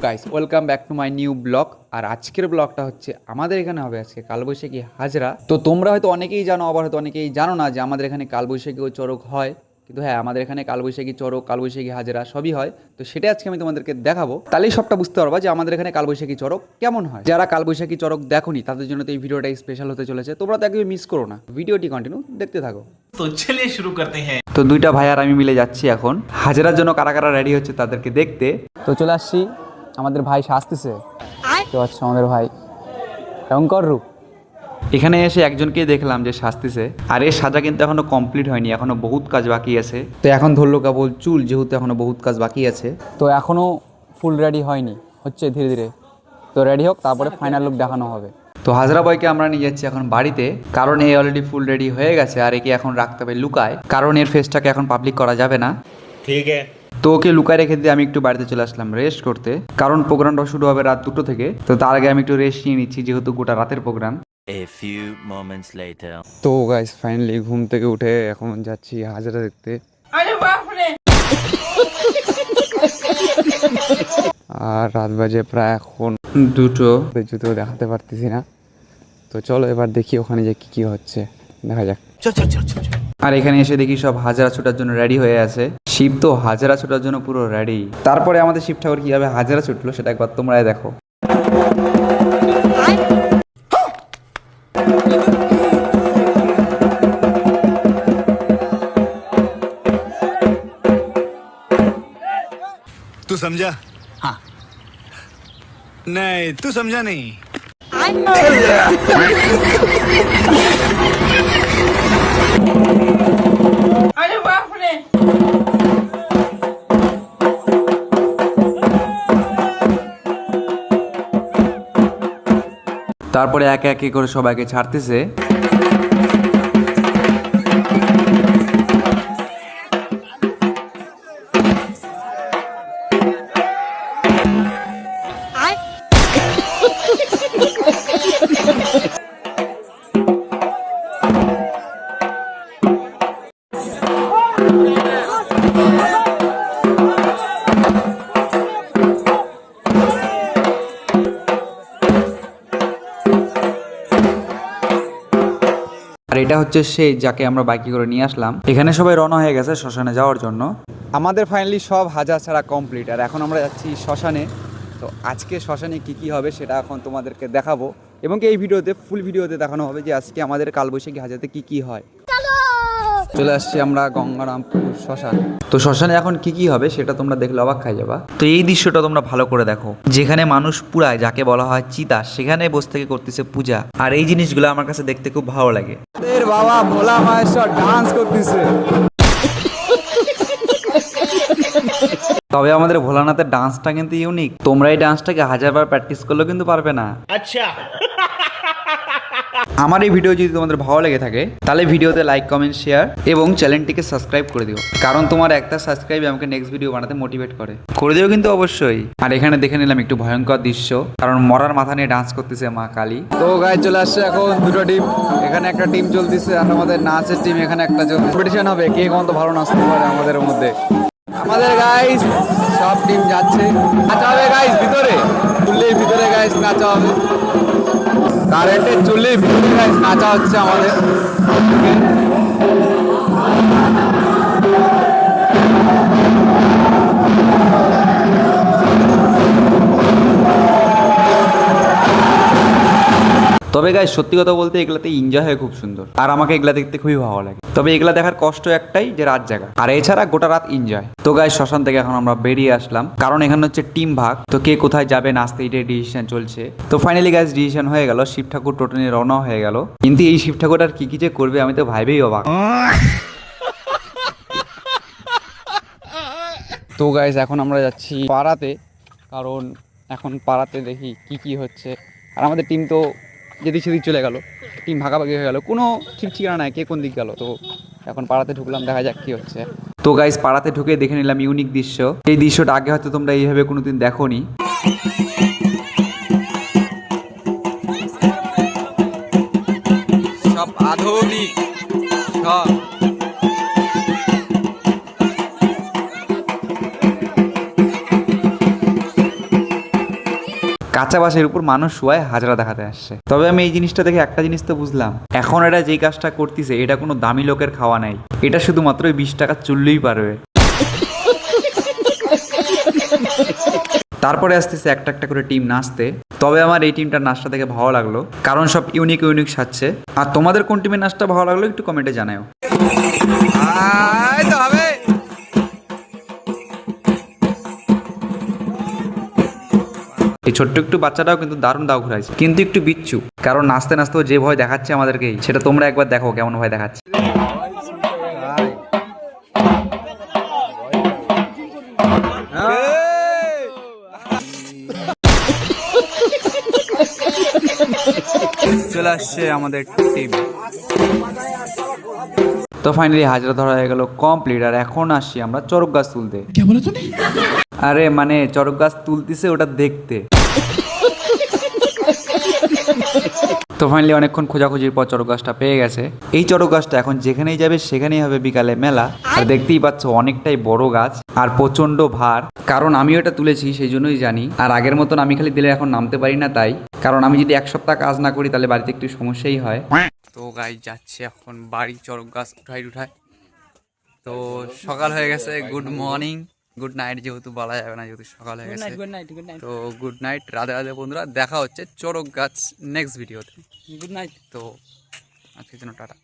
Guys welcome back to my new blog. আর আজকের ব্লগটা হচ্ছে আমাদের এখানে হবে আজকে কালবৈশাখী হাজরা। তো তোমরা হয়তো অনেকেই জানো, আবার হয়তো অনেকেই জানো না যে আমাদের এখানে কালবৈশাখী ও চড়ক হয়। কিন্তু হ্যাঁ, আমাদের এখানে কালবৈশাখী চড়ক, কালবৈশাখী হাজরা সবই হয়। তো সেটা আজকে আমি তোমাদেরকে দেখাবো, তাহলেই সবটা বুঝতে পারবা যে আমাদের এখানে কালবৈশাখী চড়ক কেমন হয়। যারা কালবৈশাখী চড়ক দেখোনি তাদের জন্য তো এই ভিডিওটা স্পেশাল হতে চলেছে, তোমরা তো একদমই মিস করো না, ভিডিওটি কন্টিনিউ দেখতে থাকো। তো চলিয়ে শুরু করতে হ্যাঁ। তো দুইটা ভাই আর আমি মিলে যাচ্ছি এখন হাজরার জন্য, কারা কারা রেডি হচ্ছে তাদেরকে দেখতে। তো চলে আসছি, আমাদের ভাই সাজতেছে। তো আচ্ছা আমাদের ভাই শঙ্কর রূপ। এখানে এসে একজনকে দেখলাম যে সাজতেছে, আর এর সাজা কিন্তু এখনো কমপ্লিট হয়নি, এখনো বহুত কাজ বাকি আছে। তো এখন ধরলো কেবল চুল, যেহেতু এখনো বহুত কাজ বাকি আছে। তো এখনো ফুল রেডি হয়নি, হচ্ছে ধীরে ধীরে। তো রেডি হোক, তারপরে ফাইনাল লুক দেখানো হবে। তো হাজরা বয়কে আমরা নিয়ে যাচ্ছি এখন বাড়িতে, কারণ এ অলরেডি ফুল রেডি হয়ে গেছে। আর একে এখন রাখতে হবে লুকায়, কারণ এর ফেসটাকে এখন পাবলিক করা যাবে না। ঠিক আছে, তো ওকে লুকায় রেখে দিয়ে আমি একটু বাড়িতে চলে আসলাম রেস্ট করতে, কারণ প্রোগ্রামটা শুরু হবে রাত 2টো থেকে। তো তার আগে আমি একটু রেস্ট নিয়ে নিচ্ছি, যেহেতু গোটা রাতের program. A few moments later. তো গাইস ফাইনালি ঘুম থেকে উঠে এখন যাচ্ছি হাজরা দেখতে। আর রাত বাজে প্রায় এখন 2টো, জুতো দেখাতে পারতেছি না। তো চলো এবার দেখি ওখানে যে কি কি হচ্ছে, দেখা যাক। আর এখানে এসে দেখি সব হাজরা ছোটার জন্য রেডি হয়ে আছে। শিব তো হাজরা ছোটার জন্য পুরো রেডি। তারপরে আমাদের শিব ঠাকুর কিভাবে হাজরা ছুটলো সেটা একবার তোমরাই দেখো। तू समझा? हाँ। नहीं, तू समझा नहीं। अरे बाप रे। তারপরে একে একে করে সবাইকে ছাড়তেছে। আর এটা হচ্ছে সেই যাকে আমরা বাইকে করে নিয়ে আসলাম। এখানে সবাই রওনা হয়ে গেছে শ্মশানে যাওয়ার জন্য। আমাদের ফাইনালি সব হাজার ছাড়া কমপ্লিট, আর এখন আমরা যাচ্ছি শ্মশানে। তো আজকে শ্মশানে কি কি হবে সেটা এখন তোমাদেরকে দেখাবো, এবং এই ভিডিওতে ফুল ভিডিওতে দেখানো হবে যে আজকে আমাদের কালবৈশাখী হাজরাতে কি কি হয়। চলে আসছি আমরা গঙ্গারামপুর শ্মশান। তো শ্মশানে এখন কি কি হবে সেটা তোমরা দেখলে অবাক খাই যাবা। তো এই দৃশ্যটা তোমরা ভালো করে দেখো, যেখানে মানুষ পুরায়, যাকে বলা হয় চিতা, সেখানে বসে থেকে করতেছে পূজা। আর এই জিনিসগুলো আমার কাছে দেখতে খুব ভালো লাগে। বাবা ভোলা মায়েশ্বর ডান্স করতেছে। তবে আমাদের ভোলানাথের ডান্সটা কিন্তু ইউনিক। তোমরা এই ডান্সটাকে হাজারবার প্র্যাকটিস করলেও কিন্তু পারবে না। আচ্ছা, আমার এই ভিডিও যদি তোমাদের ভালো লেগে থাকে তাহলে ভিডিওতে লাইক, কমেন্ট, শেয়ার এবং চ্যানেলটিকে সাবস্ক্রাইব করে দিও, কারণ তোমার একটা সাবস্ক্রাইব আমাকে নেক্সট ভিডিও বানাতে মোটিভেট করে দিও কিন্তু অবশ্যই। আর এখানে দেখে নিলাম একটু ভয়ঙ্কর দৃশ্য, কারণ মরার মাথা নিয়ে ডান্স করতেছে মা কালী। তো গায়ে চলে আসছে এখন দুটো টিম, এখানে একটা টিম চলতেছে আর আমাদের নাচের টিম এখানে একটা চলছে। কম্পিটিশন হবে কে কত ভালো নাচতে পারে আমাদের মধ্যে। আমাদের গাইস সব টিম যাচ্ছে, নাচা হবে গাইস ভিতরে, চুল্লির ভিতরে গাইস নাচা হবে, কারেন্টের চুল্লির ভিতরে গাইস নাচা হচ্ছে আমাদের। তবে গাইস সত্যি কথা বলতে এগুলাতে এনজয় হয় খুব সুন্দর, আর আমাকে এগুলা দেখতে খুবই ভালো লাগে। তবে এগুলা দেখার কষ্ট একটাই যে রাত জায়গা, আর এছাড়া গোটা রাত এনজয়। তো গাইস শ্মশান থেকে এখন আমরা বেরিয়ে আসলাম, কারণ এখানে হচ্ছে টিম ভাগ। তো কে কোথায় যাবে নাচতে এটাই ডিসিশন চলছে। তো ফাইনালি গাইস ডিসিশন হয়ে গেল, শিব ঠাকুর টোটো নিয়ে রওনা হয়ে গেল। কিন্তু এই শিব ঠাকুর আর কি কি যে করবে আমি তো ভাইবেই অবাক। তো গাইস এখন আমরা যাচ্ছি পাড়াতে, কারণ এখন পাড়াতে দেখি কি কি হচ্ছে। আর আমাদের টিম তো যেদিক সেদিক চলে গেল, টিম ভাগাভাগি হয়ে গেল, কোনো ঠিক ঠিকানা নাই কে কোন দিক গেল। তো এখন পাড়াতে ঢুকলাম, দেখা যাক কি হচ্ছে। তো গাইস পাড়াতে ঢুকে দেখে নিলাম ইউনিক দৃশ্য। এই দৃশ্যটা আগে হয়তো তোমরা এইভাবে কোনোদিন দেখোনি। সব আধুনিক সব। কাঁচা বাঁশের উপর মানুষ শুয়ায় হাজরা দেখাতে আসছে। তবে আমি এই জিনিসটা দেখে একটা জিনিস তো বুঝলাম, এখন এটা যেই কাজটা করতেছে এটা কোনো দামি লোকের খাওয়া নাই, এটা শুধুমাত্র 20 টাকা চুললেই পারবে। তারপরে আসতেছে একটা একটা করে টিম নাচতে। তবে আমার এই টিমটার নাচটা দেখে ভালো লাগলো, কারণ সব ইউনিক ইউনিক সাজছে। আর তোমাদের কোন টিমের নাচটা ভালো লাগলো একটু কমেন্টে জানাও। এই ছোট্ট একটু বাচ্চাটাও কিন্তু দারুণ দাও ঘুরাইছে, কিন্তু একটু বিচ্ছু, কারণ নাচতে নাচতেও যে ভয় দেখাচ্ছে আমাদেরকে সেটা তোমরা একবার দেখো কেমন ভয় দেখাচ্ছে। চলে আসছে আমাদের টিম। তো ফাইনালি হাজরা ধরা হয়ে গেল কমপ্লিট। আর এখন আসছি আমরা চরক গাছ তুলতে। আরে মানে চরক গাছ তুলতেছে ওটা দেখতে। তো ফাইনালি অনেকক্ষণ খোঁজাখুঁজির পর চরক গাছটা পেয়ে গেছে। এই চরক গাছটা এখন যেখানেই যাবে সেখানেই হবে বিকালে মেলা। আর দেখতেই পাচ্ছ অনেকটাই বড় গাছ আর প্রচন্ড ভার, কারণ আমিও এটা তুলেছি সেই জন্যই জানি। আর আগের মতন আমি খালি দিলে এখন নামতে পারি না, তাই কারণ আমি যদি 1 সপ্তাহ কাজ না করি তাহলে বাড়িতে একটু সমস্যাই হয়। তো গাই যাচ্ছে এখন বাড়ি চরক গাছ উঠায়। তো সকাল হয়ে গেছে, গুড মর্নিং, গুড নাইট যেহেতু বলা যাবে না, যেহেতু সকাল হয়ে গেছে। তো গুড নাইট, রাধে রাধে বন্ধুরা, দেখা হচ্ছে চরক গাছ নেক্সট ভিডিওতে। Good night. তো আজকের জন্য টাটা।